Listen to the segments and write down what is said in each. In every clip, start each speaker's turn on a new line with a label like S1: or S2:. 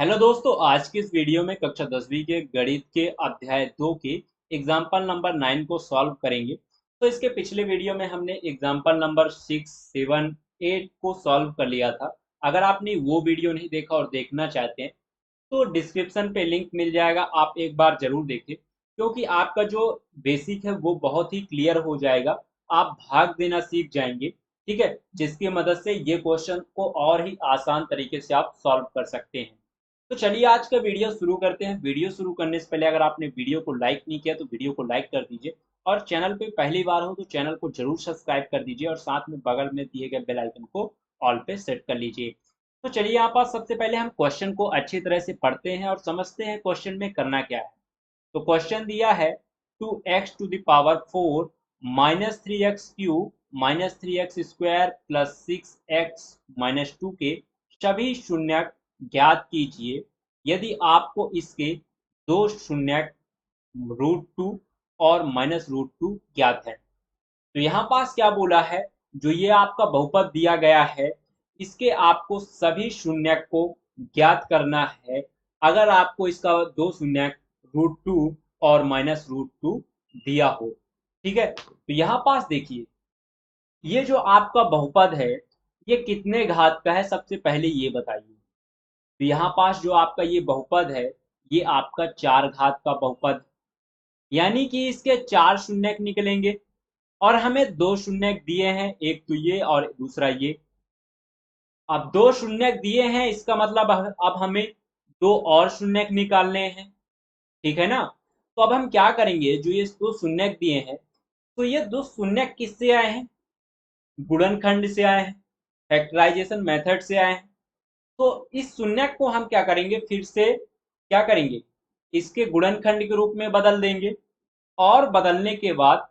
S1: Hello दोस्तों, आज की इस वीडियो में कक्षा 10वीं के गणित के अध्याय 2 के एग्जाम्पल नंबर 9 को सॉल्व करेंगे। तो इसके पिछले वीडियो में हमने एग्जाम्पल नंबर 6, 7, 8 को सॉल्व कर लिया था। अगर आपने वो वीडियो नहीं देखा और देखना चाहते हैं तो डिस्क्रिप्शन पे लिंक मिल जाएगा, आप एक बार जरूर देखें, क्योंकि आपका जो बेसिक है वो बहुत ही क्लियर हो जाएगा। आप भाग देना सीख जाएंगे, ठीक है, जिसकी मदद से ये क्वेश्चन को और ही आसान तरीके से आप सॉल्व कर सकते हैं। तो चलिए आज का वीडियो शुरू करते हैं। वीडियो शुरू करने से पहले अगर आपने वीडियो को लाइक नहीं किया तो वीडियो को लाइक कर दीजिए, और चैनल पे पहली बार हो तो चैनल को जरूर सब्सक्राइब कर दीजिए, और साथ में बगल में दिए गए बेल आइकन को ऑल पे सेट कर लीजिए। तो चलिए यहाँ पर सबसे पहले हम क्वेश्चन को अच्छी तरह से पढ़ते हैं और समझते हैं क्वेश्चन में करना क्या है। तो क्वेश्चन दिया है 2x⁴ -3x³ -3x² +6x−2 के सभी शून्यक ज्ञात कीजिए यदि आपको इसके दो शून्यक √2 और -√2 ज्ञात है। तो यहाँ पास क्या बोला है, जो ये आपका बहुपद दिया गया है इसके आपको सभी शून्यक को ज्ञात करना है अगर आपको इसका दो शून्यक √2 और -√2 दिया हो। ठीक है, तो यहाँ पास देखिए, ये जो आपका बहुपद है ये कितने घात का है, सबसे पहले ये बताइए। तो यहाँ पास जो आपका ये बहुपद है ये आपका 4 घात का बहुपद, यानी कि इसके 4 शून्यक निकलेंगे, और हमें दो शून्यक दिए हैं, एक तो ये और दूसरा ये। अब दो शून्यक दिए हैं, इसका मतलब अब हमें दो और शून्यक निकालने हैं, ठीक है ना। तो अब हम क्या करेंगे, जो ये दो शून्यक दिए हैं, तो ये दो शून्यक किससे आए हैं, गुणनखंड से आए हैं, फैक्टराइजेशन मेथड से आए हैं। तो इस शून्यक को हम क्या करेंगे, फिर से क्या करेंगे, इसके गुणनखंड के रूप में बदल देंगे, और बदलने के बाद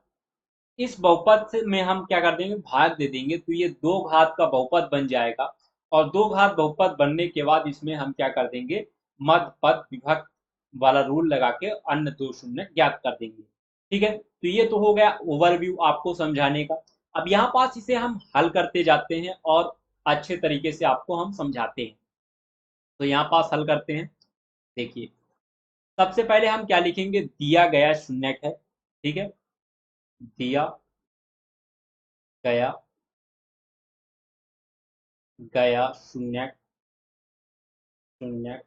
S1: इस बहुपद से में हम क्या कर देंगे, भाग दे देंगे, तो ये दो घात का बहुपद बन जाएगा। और दो घात बहुपद बनने के बाद इसमें हम क्या कर देंगे, मध्य पद विभक्त वाला रूल लगा के अन्य दो शून्य ज्ञात कर देंगे। ठीक है, तो ये तो हो गया ओवरव्यू आपको समझाने का। अब यहाँ पास इसे हम हल करते जाते हैं और अच्छे तरीके से आपको हम समझाते हैं। तो यहाँ पास हल करते हैं। देखिए, सबसे पहले हम क्या लिखेंगे, दिया गया शून्यक है, ठीक है, दिया गया गया शून्यक शून्यक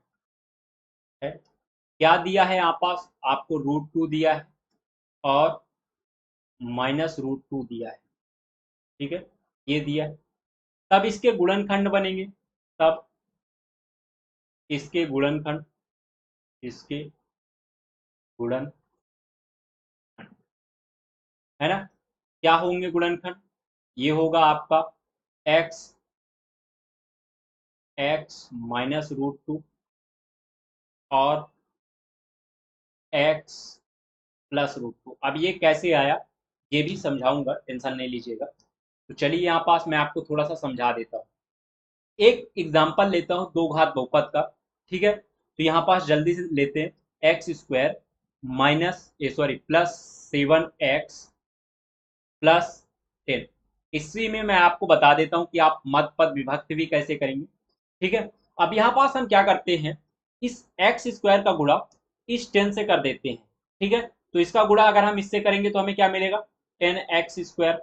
S1: है। क्या दिया है, यहाँ पास आपको √2 दिया है और -√2 दिया है, ठीक है, ये दिया है। तब इसके गुणनखंड बनेंगे, तब इसके गुणनखंड, इसके गुणन, है ना। क्या होंगे गुणनखंड, ये होगा आपका x -√2 और x +√2। अब ये कैसे आया ये भी समझाऊंगा, टेंशन नहीं लीजिएगा। तो चलिए यहाँ पास मैं आपको थोड़ा सा समझा देता हूँ। एक एग्जाम्पल लेता हूँ दो घात बहुपद का, ठीक है। तो यहाँ पास जल्दी से लेते हैं, x² +7x +10। इसी में मैं आपको बता देता हूँ कि आप मध्य पद विभक्त भी कैसे करेंगे, ठीक है। अब यहाँ पास हम क्या करते हैं, इस x² का गुणा इस 10 से कर देते हैं, ठीक है। तो इसका गुणा अगर हम इससे करेंगे तो हमें क्या मिलेगा, 10x²,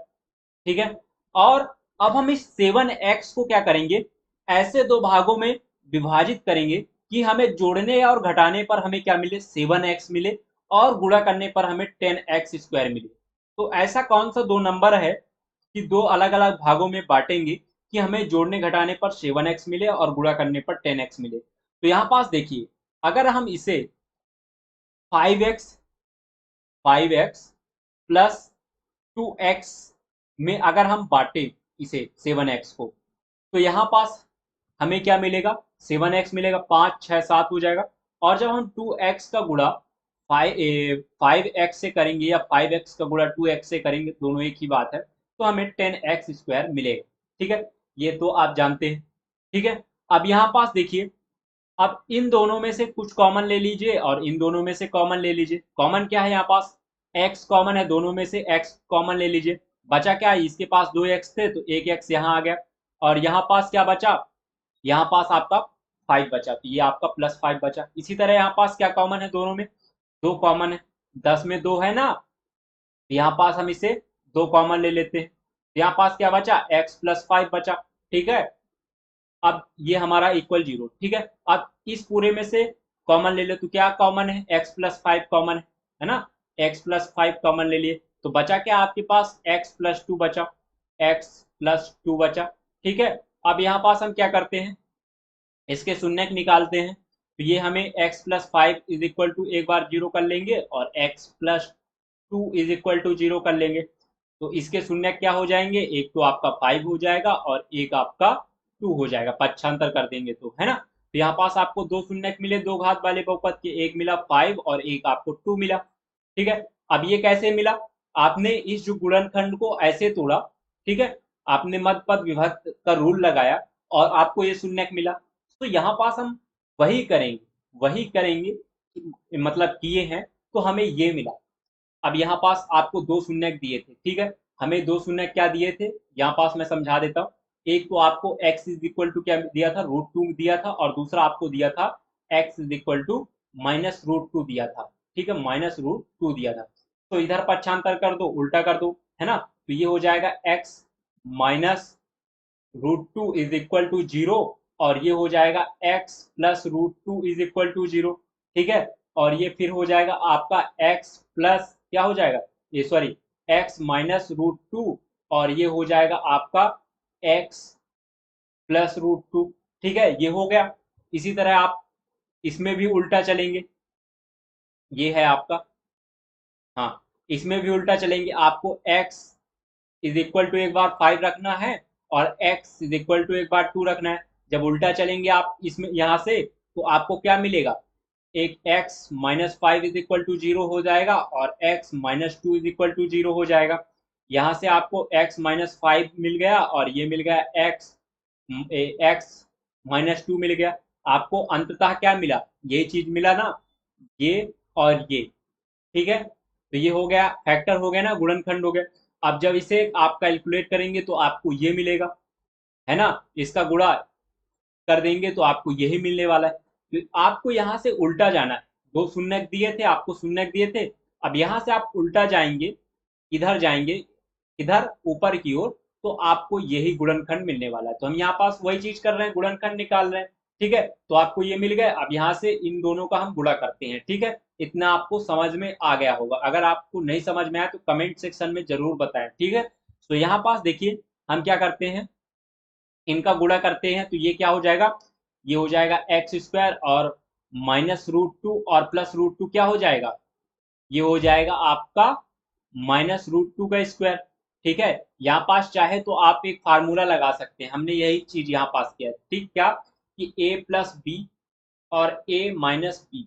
S1: ठीक है। और अब हम इस 7x को क्या करेंगे, ऐसे दो भागों में विभाजित करेंगे कि हमें जोड़ने और घटाने पर हमें क्या मिले, 7x मिले, और गुणा करने पर हमें 10x² मिले। तो ऐसा कौन सा दो नंबर है कि दो अलग अलग भागों में बांटेंगे कि हमें जोड़ने घटाने पर 7x मिले और गुणा करने पर 10x मिले। तो यहाँ पास देखिए, अगर हम इसे 5x 5x +2x में अगर हम बांटे इसे 7x को, तो यहाँ पास हमें क्या मिलेगा, 7x मिलेगा, 5 6 7 हो जाएगा। और जब हम 2x का गुणा 5x से करेंगे या 5x का गुणा 2x से करेंगे, दोनों एक ही बात है, तो हमें 10x² मिलेगा, ठीक है। ये तो आप जानते हैं, ठीक है। अब यहाँ पास देखिए, अब इन दोनों में से कुछ कॉमन ले लीजिए और इन दोनों में से कॉमन ले लीजिए। कॉमन क्या है, यहाँ पास x कॉमन है, दोनों में से x कॉमन ले लीजिए। बचा क्या है, इसके पास 2x थे तो एक x यहाँ आ गया, और यहाँ पास क्या बचा, यहाँ पास आपका 5 बचा, तो ये आपका +5 बचा। इसी तरह यहाँ पास क्या कॉमन है, दोनों में 2 कॉमन है, 10 में 2 है ना, तो यहाँ पास हम इसे 2 कॉमन ले लेते हैं, तो यहाँ पास क्या बचा, x+5 बचा। ठीक है, अब ये हमारा इक्वल 0। ठीक है, अब इस पूरे में से कॉमन ले लो, तो क्या कॉमन है, x+5 कॉमन है ना, x+5 कॉमन ले लिए, तो बचा क्या आपके पास, x+2 बचा, x+2 बचा। ठीक है, अब यहाँ पास हम क्या करते हैं, इसके शून्यक निकालते हैं, तो ये हमें x+5 इज इक्वल टू एक बार 0 कर लेंगे और x+2 इज इक्वल टू 0 कर लेंगे, तो इसके शून्यक क्या हो जाएंगे, एक तो आपका 5 हो जाएगा और एक आपका 2 हो जाएगा, पक्षांतर कर देंगे तो, है ना। तो यहाँ पास आपको दो शून्यक मिले दो घात वाले बहुपद के, एक मिला 5 और एक आपको 2 मिला। ठीक है, अब ये कैसे मिला, आपने इस जो गुणनखंड को ऐसे तोड़ा, ठीक है, आपने मध्य पद विभक्त का रूल लगाया और आपको ये शून्यक मिला, तो यहाँ पास हम वही करेंगे मतलब किए हैं, तो हमें ये मिला। अब यहाँ पास आपको दो शून्यक दिए थे, ठीक है, हमें दो शून्यक क्या दिए थे, यहाँ पास मैं समझा देता हूँ। एक तो आपको x इज इक्वल टू क्या दिया था, √2 दिया था, और दूसरा आपको दिया था x इज इक्वल टू -√2 दिया था। ठीक है, -√2 दिया था, तो इधर पक्षांतर कर दो, उल्टा कर दो, है ना, तो ये हो जाएगा x -√2 इज इक्वल टू 0, और ये हो जाएगा x +√2 इज इक्वल टू 0। ठीक है, और ये फिर हो जाएगा आपका x प्लस क्या हो जाएगा, ये सॉरी x -√2, और ये हो जाएगा आपका x +√2। ठीक है, ये हो गया। इसी तरह आप इसमें भी उल्टा चलेंगे, ये है आपका, हाँ, इसमें भी उल्टा चलेंगे, आपको x इज इक्वल टू एक बार 5 रखना है और x इज इक्वल टू एक बार 2 रखना है। जब उल्टा चलेंगे आप इसमें यहाँ से, तो आपको क्या मिलेगा, एक x -5 इज इक्वल टू 0 हो जाएगा और x -2 इज इक्वल टू 0 हो जाएगा। यहाँ से आपको x -5 मिल गया और ये मिल गया x -2 मिल गया। आपको अंततः क्या मिला, ये चीज मिला ना, ये और ये। ठीक है, तो ये हो गया, फैक्टर हो गया ना, गुणनखंड हो गया। अब जब इसे आप कैलकुलेट करेंगे तो आपको ये मिलेगा, है ना, इसका गुणा कर देंगे तो आपको यही मिलने वाला है। तो आपको यहाँ से उल्टा जाना है, दो शून्यक दिए थे, आपको शून्यक दिए थे, अब यहाँ से आप उल्टा जाएंगे, इधर जाएंगे, इधर ऊपर की ओर, तो आपको यही गुणनखंड मिलने वाला है। तो हम यहाँ पास वही चीज कर रहे हैं, गुणनखंड निकाल रहे हैं। ठीक है, तो आपको ये मिल गया। अब यहाँ से इन दोनों का हम गुणा करते हैं। ठीक है, इतना आपको समझ में आ गया होगा, अगर आपको नहीं समझ में आया तो कमेंट सेक्शन में जरूर बताएं। ठीक है, तो यहाँ पास देखिए हम क्या करते हैं, इनका गुणा करते हैं, तो ये क्या हो जाएगा, ये हो जाएगा x² और -√2 और +√2 क्या हो जाएगा, ये हो जाएगा आपका -√2 का स्क्वायर। ठीक है, यहाँ पास चाहे तो आप एक फार्मूला लगा सकते हैं, हमने यही चीज यहाँ पास किया है। ठीक, क्या कि a+b और a-b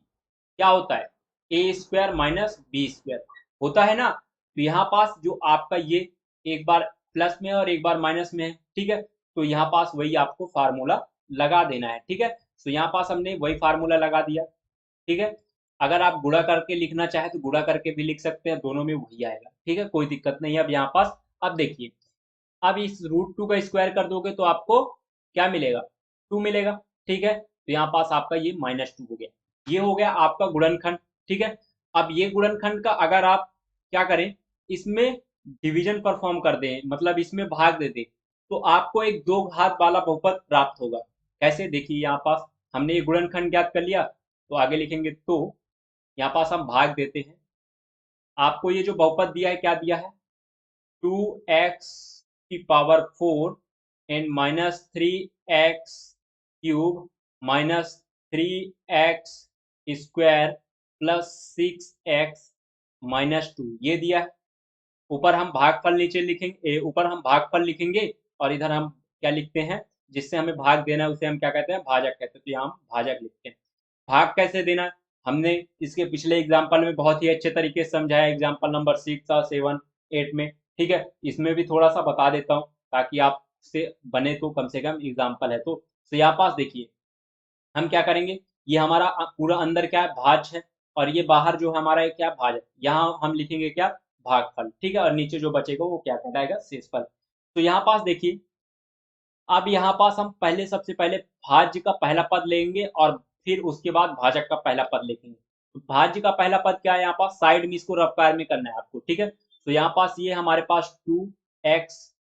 S1: क्या होता है, a² - b² होता है ना। तो यहाँ पास जो आपका ये एक बार प्लस में और एक बार माइनस में है, ठीक है, तो यहाँ पास वही आपको फार्मूला लगा देना है। ठीक है, तो यहाँ पास हमने वही फार्मूला लगा दिया। ठीक है, अगर आप गुणा करके लिखना चाहे तो गुणा करके भी लिख सकते हैं, दोनों में वही आएगा। ठीक है, कोई दिक्कत नहीं है। अब यहाँ पास अब देखिए, अब इस √2 का स्क्वायर कर दोगे तो आपको क्या मिलेगा, 2 मिलेगा। ठीक है, तो यहाँ पास आपका ये -2 हो गया, ये हो गया आपका गुणनखंड। ठीक है, अब ये गुणनखंड का अगर आप क्या करें, इसमें डिवीजन परफॉर्म कर दें, मतलब इसमें भाग दे दें, तो आपको एक दो घात वाला बहुपद प्राप्त होगा। कैसे, देखिए यहाँ पास हमने ये गुणनखंड ज्ञात कर लिया, तो आगे लिखेंगे, तो यहाँ पास हम भाग देते हैं। आपको ये जो बहुपद दिया है क्या दिया है, 2x⁴ and -3x³ -3x² +6x-2 ये दिया है। ऊपर हम भागफल नीचे लिखेंगे, ऊपर हम भागफल लिखेंगे और इधर हम क्या लिखते हैं, जिससे हमें भाग देना है उसे हम क्या कहते हैं, भाजक कहते हैं। तो यहाँ हम भाजक लिखते हैं। भाग कैसे देना है, हमने इसके पिछले एग्जाम्पल में बहुत ही अच्छे तरीके से समझाया, एग्जाम्पल नंबर 6 और 7, 8 में। ठीक है, इसमें भी थोड़ा सा बता देता हूँ ताकि आपसे बने, तो कम से कम एग्जाम्पल है तो यहाँ पास देखिए हम क्या करेंगे, ये हमारा पूरा अंदर क्या है, भाज्य है, और ये बाहर जो हमारा है क्या, भाजक। यहाँ हम लिखेंगे क्या, भागफल। ठीक है, और नीचे जो बचेगा वो क्या कहलाएगा, शेषफल। तो यहाँ पास देखिए अब यहाँ पास हम पहले सबसे पहले भाज्य का पहला पद लेंगे और फिर उसके बाद भाजक का पहला पद लिखेंगे। तो भाज्य का पहला पद क्या है, यहाँ पास साइड में इसको रफ में करना है आपको, ठीक है। तो यहाँ पास ये हमारे पास 2x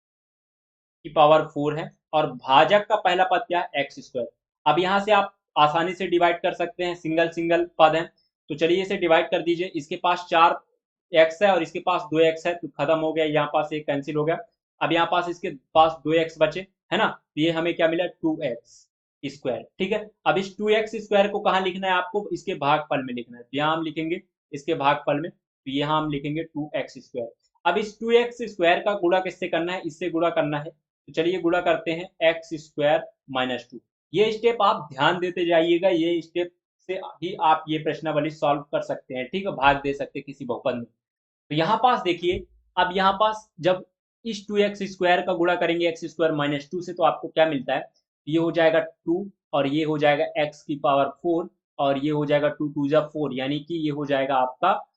S1: की पावर 4 है और भाजक का पहला पद क्या है, एक्स स्क्वायर। अब यहाँ से आप आसानी से डिवाइड कर सकते हैं, सिंगल सिंगल पद है। तो चलिए इसे डिवाइड कर दीजिए, इसके पास 4x है और इसके पास 2x है, तो खत्म हो गया, यहाँ पास एक कैंसिल हो गया। अब यहाँ पास इसके पास 2x बचे, है ना, तो ये हमें क्या मिला, 2x स्क्वायर, ठीक है। अब इस 2x स्क्वायर को कहाँ लिखना है आपको, इसके भागफल में लिखना है, तो यहाँ हम लिखेंगे इसके भागफल में, तो यहाँ हम लिखेंगे 2x स्क्वायर। अब इस 2x स्क्वायर का गुणा किससे करना है, इससे गुणा करना है। तो चलिए गुणा करते हैं, एक्स स्क्वायर माइनस 2। ये स्टेप आप ध्यान देते जाइएगा, ये स्टेप से ही आप ये प्रश्नावली सॉल्व कर सकते हैं, ठीक है, भाग दे सकते हैं किसी बहुपद में। तो यहाँ पास देखिए, अब यहाँ पास जब इस 2x स्क्वायर का गुणा करेंगे एक्स स्क्वायर माइनस 2 से, तो आपको क्या मिलता है, ये हो जाएगा 2 और ये हो जाएगा x की पावर 4 और ये हो जाएगा 2 2 जा 4, यानी कि ये हो जाएगा आपका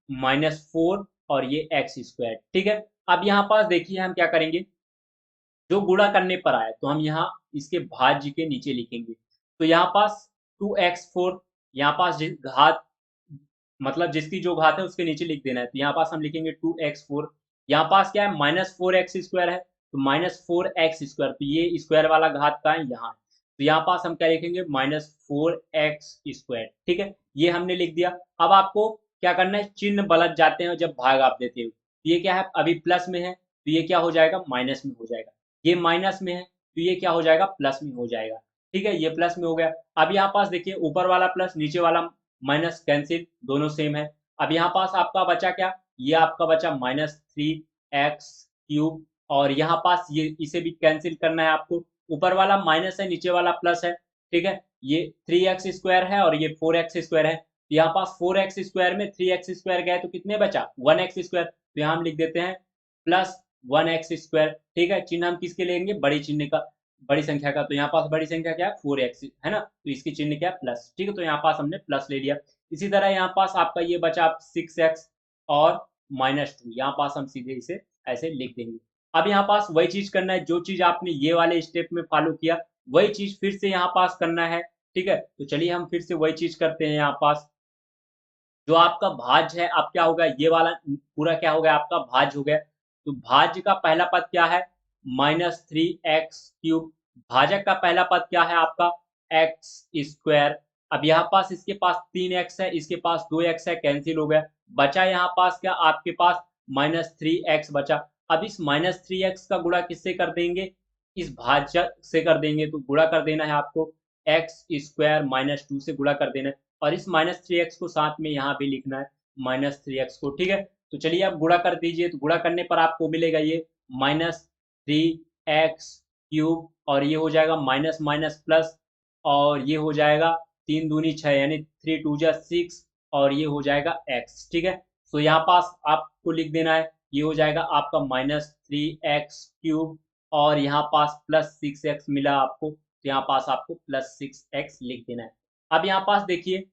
S1: -4 और ये एक्स स्क्वायर, ठीक है। अब यहाँ पास देखिए हम क्या करेंगे, जो गुणा करने पर आए तो हम यहाँ इसके भाज्य के नीचे लिखेंगे। तो यहाँ पास 2x4, यहाँ पास जिस घात मतलब जिसकी जो घात है उसके नीचे लिख देना है, तो यहाँ पास हम लिखेंगे 2x4। यहाँ पास क्या है, -4x स्क्वायर है, तो -4x स्क्वायर, तो ये स्क्वायर वाला घात का है यहाँ, तो यहाँ पास हम क्या लिखेंगे, -4x स्क्वायर, ठीक है, ये हमने लिख दिया। अब आपको क्या करना है, चिन्ह बदल जाते हैं जब भाग आप देते हो, तो ये क्या है, अभी प्लस में है तो ये क्या हो जाएगा, माइनस में हो जाएगा, ये माइनस में है तो ये क्या हो जाएगा, प्लस में हो जाएगा, ठीक है, ये प्लस में हो गया। अब यहाँ पास देखिए, ऊपर वाला प्लस नीचे वाला माइनस कैंसिल, दोनों सेम है। अब यहाँ पास आपका बचा क्या, ये आपका बचा -3x³ और यहाँ पास ये इसे भी कैंसिल करना है आपको, ऊपर वाला माइनस है नीचे वाला प्लस है, ठीक है, ये 3x स्क्वायर है और ये 4x स्क्वायर है। यहाँ पास 4x स्क्वायर में 3x स्क्वायर गए तो कितने बचा, 1x स्क्वायर, तो यहाँ हम लिख देते हैं +1x स्क्वायर, ठीक है। चिन्ह हम किसके लेंगे, बड़ी चिन्ह का, बड़ी संख्या का, तो यहाँ पास बड़ी संख्या क्या है, 4x है ना, तो इसकी चिन्ह क्या है, प्लस, ठीक है, तो यहाँ पास हमने प्लस ले लिया। इसी तरह यहाँ पास आपका ये बचा 6x और -2, यहाँ पास हम सीधे इसे ऐसे लिख देंगे। अब यहाँ पास वही चीज करना है, जो चीज आपने ये वाले स्टेप में फॉलो किया वही चीज फिर से यहाँ पास करना है, ठीक है। तो चलिए हम फिर से वही चीज करते हैं। यहाँ पास जो आपका भाज्य है, अब क्या होगा, ये वाला पूरा क्या हो गया, आपका भाज्य हो गया। तो भाज्य का पहला पद क्या है, -3x³। भाजक का पहला पद क्या है आपका, एक्स स्क्वायर। अब यहाँ पास इसके पास 3x है, इसके पास 2x है, कैंसिल हो गया, बचा यहाँ पास क्या, आपके पास -3x बचा। अब इस -3x का गुणा किससे कर देंगे, इस भाज्य से कर देंगे, तो गुणा कर देना है आपको, एक्स स्क्वायर -2 से गुणा कर देना है और इस -3x को साथ में यहाँ भी लिखना है, -3x को, ठीक है। तो चलिए आप गुणा कर दीजिए, तो गुणा करने पर आपको मिलेगा ये -3x³ और ये हो जाएगा माइनस माइनस प्लस और ये हो जाएगा 3 दूनी 6 यानी 3 2 जा 6 और ये हो जाएगा x, ठीक है। तो यहाँ पास आपको लिख देना है, ये हो जाएगा आपका -3x³ और यहाँ पास +6x मिला आपको, तो यहाँ पास आपको +6x लिख देना है। अब यहाँ पास देखिए,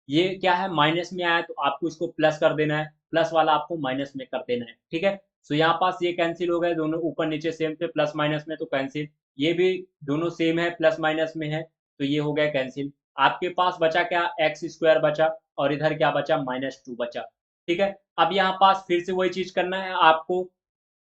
S1: ये क्या है, माइनस में आया तो आपको इसको प्लस कर देना है, प्लस वाला आपको माइनस में कर देना है, ठीक है। तो यहाँ पास ये कैंसिल हो गए, दोनों ऊपर नीचे सेम थे, प्लस माइनस में तो कैंसिल, ये भी दोनों सेम है, प्लस माइनस में है तो ये हो गया कैंसिल। आपके पास बचा क्या, एक्स स्क्वायर बचा और इधर क्या बचा, -2 बचा, ठीक है। अब यहाँ पास फिर से वही चीज करना है आपको,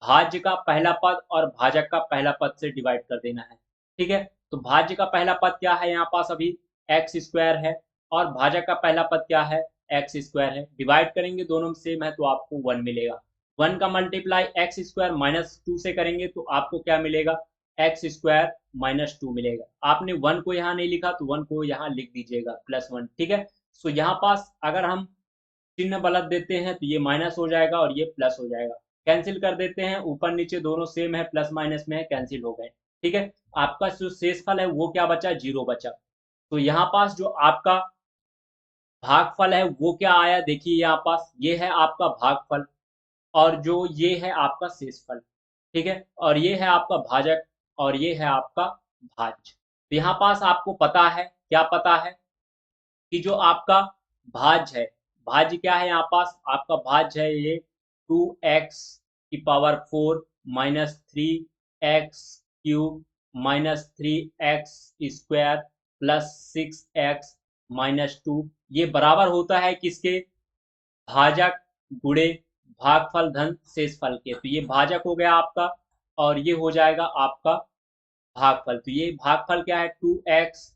S1: भाज्य का पहला पद और भाजक का पहला पद से डिवाइड कर देना है, ठीक है। तो भाज्य का पहला पद क्या है, यहाँ पास अभी एक्स स्क्वायर है और भाजक का पहला पद क्या है, एक्स स्क्वायर है, डिवाइड करेंगे दोनों में सेम है तो आपको 1 मिलेगा। 1 का मल्टीप्लाई एक्स स्क्वायर -2 से करेंगे तो आपको क्या मिलेगा, एक्स स्क्वायर -2 मिलेगा। आपने 1 को यहाँ नहीं लिखा तो 1 को यहाँ लिख दीजिएगा +1, ठीक है। सो यहाँ पास अगर हम चिन्ह बदल देते हैं तो ये माइनस हो जाएगा और ये प्लस हो जाएगा, कैंसिल कर देते हैं, ऊपर नीचे दोनों सेम है, प्लस माइनस में है, कैंसिल हो गए, ठीक है। आपका जो शेषफल है वो क्या बचा, 0 बचा। तो यहाँ पास जो आपका भागफल है वो क्या आया, देखिए यहाँ पास ये है आपका भागफल और जो ये है आपका शेषफल, ठीक है, और ये है आपका भाजक और ये है आपका भाज्य। तो यहाँ पास आपको पता है, क्या पता है कि जो आपका भाज्य है, भाज्य क्या है, यहाँ पास आपका भाज्य है ये 2x की power 4 -3x³ cube minus 3x² plus 6x-2, ये बराबर होता है किसके? भाजक गुणे भागफल धन शेषफल के। तो ये भाजक हो गया आपका और ये हो जाएगा आपका भागफल। तो ये भागफल क्या है? 2x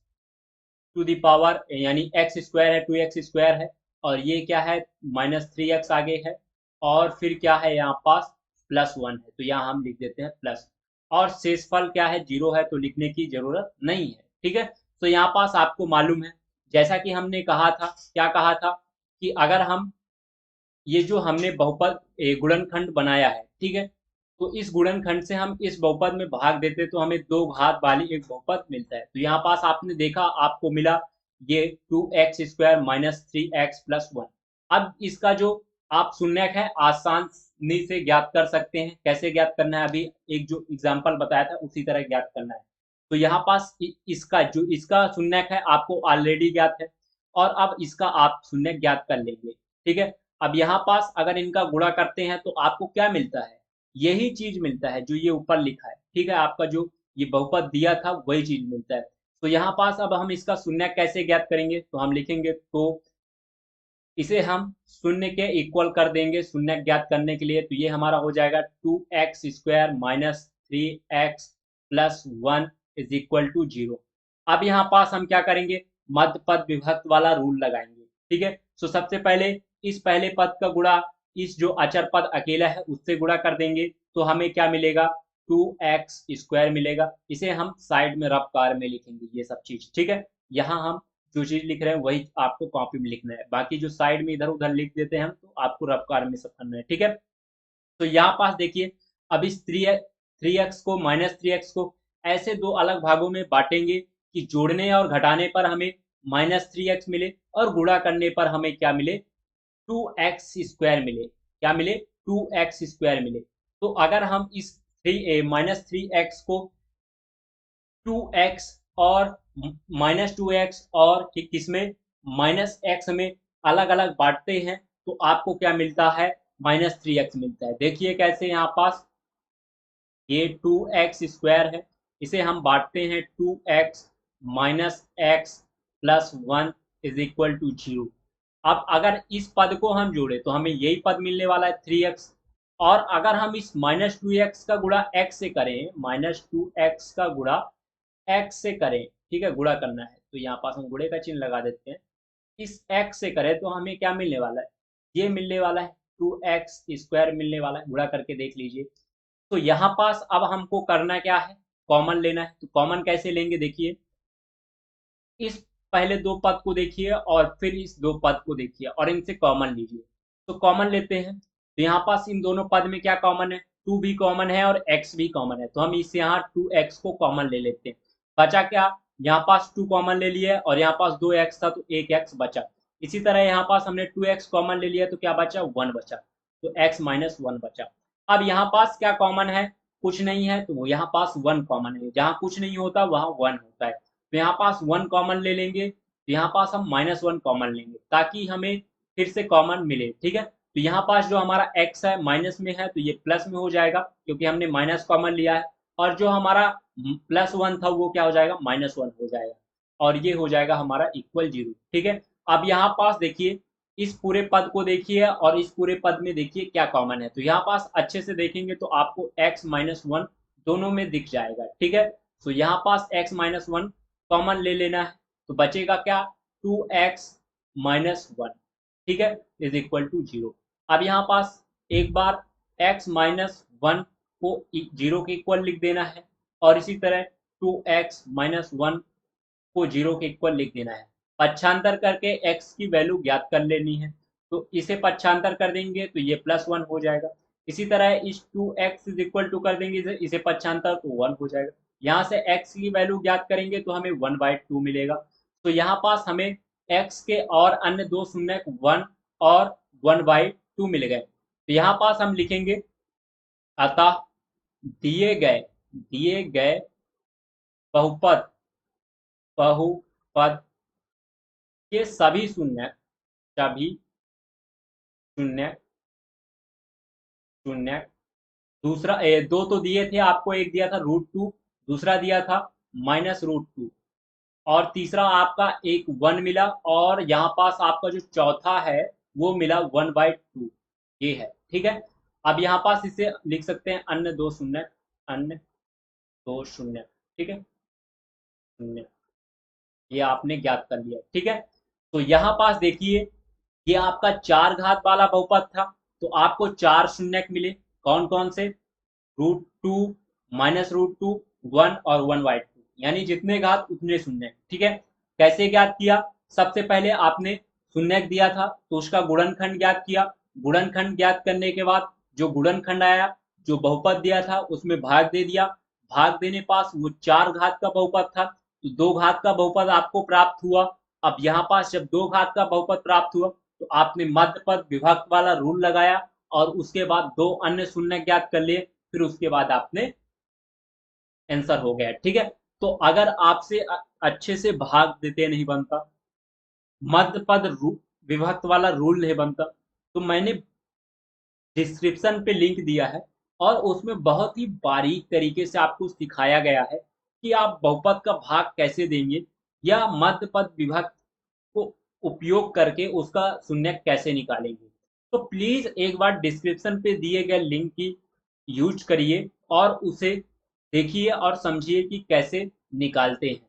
S1: टू दी पावर, यानी x² है, 2x² है, और ये क्या है? -3x आगे है, और फिर क्या है यहाँ पास? +1 है, तो यहाँ हम लिख देते हैं प्लस। और शेषफल क्या है? 0 है, तो लिखने की जरूरत नहीं है। ठीक है, तो यहाँ पास आपको मालूम है, जैसा कि हमने कहा था, क्या कहा था कि अगर हम ये जो हमने बहुपद गुणनखंड बनाया है, ठीक है, तो इस गुणनखंड से हम इस बहुपद में भाग देते तो हमें 2 घात वाली एक बहुपद मिलता है। तो यहाँ पास आपने देखा, आपको मिला ये 2x² माइनस 3x प्लस 1। अब इसका जो आप शून्यक है आसानी से ज्ञात कर सकते हैं। कैसे ज्ञात करना है? अभी एक जो एग्जाम्पल बताया था उसी तरह ज्ञात करना है। तो यहाँ पास इसका जो इसका शून्यक है आपको ऑलरेडी ज्ञात है, और अब इसका आप शून्यक ज्ञात कर लेंगे। ठीक है, अब यहाँ पास अगर इनका गुणा करते हैं तो आपको क्या मिलता है? यही चीज मिलता है जो ये ऊपर लिखा है। ठीक है, आपका जो ये बहुपद दिया था वही चीज मिलता है। तो यहाँ पास अब हम इसका शून्य कैसे ज्ञात करेंगे? तो हम लिखेंगे, तो इसे हम शून्य के इक्वल कर देंगे शून्य ज्ञात करने के लिए। तो ये हमारा हो जाएगा 2x² minus 3x plus 1 is equal to 0। अब यहाँ पास हम क्या करेंगे? मध्य पद विभक्त वाला रूल लगाएंगे। ठीक है, तो सबसे पहले इस पहले पद का गुणा इस जो अचर पद अकेला है उससे गुणा कर देंगे, तो हमें क्या मिलेगा? 2x² मिलेगा। इसे हम साइड में रफ कार में लिखेंगे ये सब चीज। ठीक है, यहाँ हम जो चीज लिख रहे हैं वही आपको कॉपी में लिखना है, बाकी जो साइड में इधर उधर लिख देते हैं हम, तो आपको रफ कार में सब करना है। ठीक है, तो यहाँ पास देखिए, अब इस 3x को -3x को ऐसे दो अलग भागों में बांटेंगे कि जोड़ने और घटाने पर हमें -3x मिले और गुणा करने पर हमें क्या मिले? 2x² मिले। क्या मिले? 2x² मिले। तो अगर हम इस -3x को 2x और -2x और किसमें? -x में अलग अलग बांटते हैं तो आपको क्या मिलता है? -3x मिलता है। देखिए कैसे, यहाँ पास ये 2x² है, इसे हम बांटते हैं 2x minus x plus 1 is equal to 0। अब अगर इस पद को हम जोड़े तो हमें यही पद मिलने वाला है 3x, और अगर हम इस -2x का गुणा x से करें, -2x का गुणा x से करें, ठीक है, गुणा करना है, तो यहाँ पास हम गुणे का चिन्ह लगा देते हैं। इस x से करें तो हमें क्या मिलने वाला है? ये मिलने वाला है 2x² मिलने वाला है। गुणा करके देख लीजिए। तो यहाँ पास अब हमको करना क्या है? कॉमन लेना है। तो कॉमन कैसे लेंगे? देखिए, इस पहले दो पद को देखिए और फिर इस दो पद को देखिए और इनसे कॉमन लीजिए। तो कॉमन लेते हैं, तो यहाँ पास इन दोनों पद में क्या कॉमन है? 2 भी कॉमन है और x भी कॉमन है, तो हम इस यहाँ 2x को कॉमन ले लेते हैं। बचा क्या? यहाँ पास 2 कॉमन ले लिया और यहाँ पास 2x था तो 1x बचा। इसी तरह यहाँ पास हमने 2x कॉमन ले लिया तो क्या बचा? 1 बचा, तो x माइनस 1 बचा। अब यहाँ पास क्या कॉमन है? कुछ नहीं है, तो यहाँ पास 1 कॉमन है। जहाँ कुछ नहीं होता वहाँ 1 होता है, तो यहाँ पास 1 कॉमन ले लेंगे, तो यहाँ पास हम -1 कॉमन लेंगे ताकि हमें फिर से कॉमन मिले। ठीक है, तो यहाँ पास जो हमारा x है माइनस में है तो ये प्लस में हो जाएगा क्योंकि हमने माइनस कॉमन लिया है, और जो हमारा +1 था वो क्या हो जाएगा? -1 हो जाएगा, और ये हो जाएगा हमारा इक्वल 0। ठीक है, अब यहाँ पास देखिए, इस पूरे पद को देखिए और इस पूरे पद में देखिए क्या कॉमन है। तो यहाँ पास अच्छे से देखेंगे तो आपको x-1 दोनों में दिख जाएगा। ठीक है, तो यहाँ पास x-1 कॉमन ले लेना है, तो बचेगा क्या? 2x-1, ठीक है, इज इक्वल टू 0। अब यहाँ पास एक बार x-1 को 0 के इक्वल लिख देना है, और इसी तरह 2x-1 को 0 के इक्वल लिख देना है। पक्षांतर करके x की वैल्यू ज्ञात कर लेनी है, तो इसे पक्षांतर कर देंगे तो ये +1 हो जाएगा। इसी तरह इस 2x इज इक्वल टू कर देंगे इसे पक्षांतर, तो 1 हो जाएगा। यहाँ से x की वैल्यू ज्ञात करेंगे तो हमें 1/2 मिलेगा। तो यहाँ पास हमें x के और अन्य दो शून्य 1 और 1/2 मिल गए। तो यहाँ पास हम लिखेंगे, अतः दिए गए बहुपद बहुपद के सभी शून्य शून्य, दूसरा दो तो दिए थे आपको, एक दिया था √2, दूसरा दिया था -√2, और तीसरा आपका एक 1 मिला, और यहाँ पास आपका जो चौथा है वो मिला 1/2, ये है। ठीक है, अब यहाँ पास इसे लिख सकते हैं अन्य 2 शून्य, अन्य 2 शून्य। ठीक है, शून्य, ये आपने ज्ञात कर लिया। ठीक है, तो यहाँ पास देखिए, ये आपका 4 घात वाला बहुपद था, तो आपको 4 शून्य मिले। कौन कौन से? √2, -√2, 1 और 1/2, यानी जितने घात उतने शून्य। ठीक है, कैसे ज्ञात किया? सबसे पहले आपने शून्य दिया था तो उसका गुणनखंड ज्ञात किया। गुणनखंड ज्ञात करने के बाद जो गुणनखंड आया, जो बहुपद दिया था उसमें भाग दे दिया। भाग देने पास वो 4 घात का बहुपद था, तो 2 घात का बहुपद आपको प्राप्त हुआ। अब यहाँ पास जब 2 घात का बहुपद प्राप्त हुआ तो आपने मध्य पद विभक्त वाला रूल लगाया, और उसके बाद 2 अन्य शून्य ज्ञात कर लिए, फिर उसके बाद आपने आंसर हो गया। ठीक है, तो अगर आपसे अच्छे से भाग देते नहीं बनता, मध्य पद विभक्त वाला रूल नहीं बनता, तो मैंने डिस्क्रिप्शन पे लिंक दिया है, और उसमें बहुत ही बारीक तरीके से आपको सिखाया गया है कि आप बहुपद का भाग कैसे देंगे, या मध्य पद विभक्त को उपयोग करके उसका शून्य कैसे निकालेंगे। तो प्लीज एक बार डिस्क्रिप्शन पे दिए गए लिंक की यूज करिए, और उसे देखिए और समझिए कि कैसे निकालते हैं,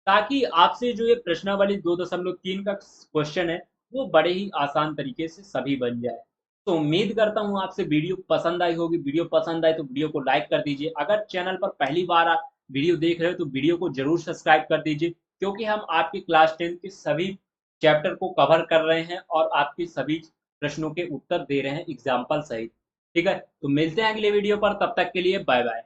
S1: ताकि आपसे जो ये प्रश्नावली 2.3 का क्वेश्चन है वो बड़े ही आसान तरीके से सभी बन जाए। तो उम्मीद करता हूँ आपसे वीडियो पसंद आई होगी। वीडियो पसंद आए तो वीडियो को लाइक कर दीजिए। अगर चैनल पर पहली बार आप वीडियो देख रहे हो तो वीडियो को जरूर सब्सक्राइब कर दीजिए, क्योंकि हम आपके क्लास 10 के सभी चैप्टर को कवर कर रहे हैं और आपके सभी प्रश्नों के उत्तर दे रहे हैं एग्जाम्पल सहित। ठीक है, तो मिलते हैं अगले वीडियो पर, तब तक के लिए बाय बाय।